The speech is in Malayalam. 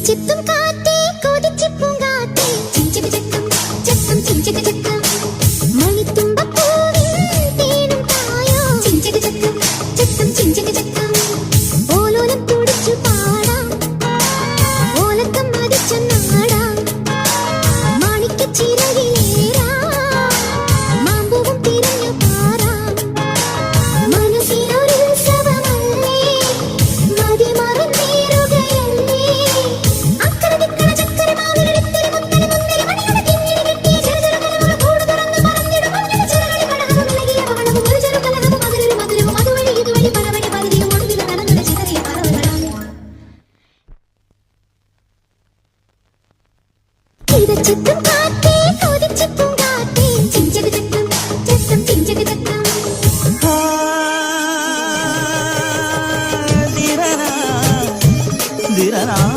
ചിത്തും കാറ്റേ കൊതിച്ചിപ്പും കാറ്റേ ചിഞ്ചക ചക്കം ചക്കം ചിഞ്ചക ചക്കം മണിത്തുമ്പപ്പൂവിൽ തേനും തായോ ചിഞ്ചക ചക്കം ചക്കം ചിഞ്ചക ചക്കം ഓലോലം തുടിച്ചു പാടാം ഓലക്കം മതിച്ചു നാടാം മാണിക്കച്ചിറകിലേറാം മാമ്പൂവും തിരഞ്ഞു പാറാം മനസ്സിനൊരു ഉത്സവമല്ലേ മതിമറന്നേറുകയല്ലേ അക്കരെ ദിക്കണ ചക്കര മാവിലൊരിത്തിരി മുത്തരി മുന്തരി മണിയുടെ കിങ്ങിണി കെട്ടിയ ചെറുചെറു കൂട് തുറന്ന് പറന്നിടും മഞ്ഞൾ ചിറകടി കടഹവും ഇളകിയ പവളവും ഒരു ചെറു കലഹവും അതിലൊരു മധുരവും അതുവഴി ഇതുവഴി പലവഴി പകുതിയും ഒടുവിൽ കടന്നുട ചിതറിയ പറവകളാണ് ചിത്തും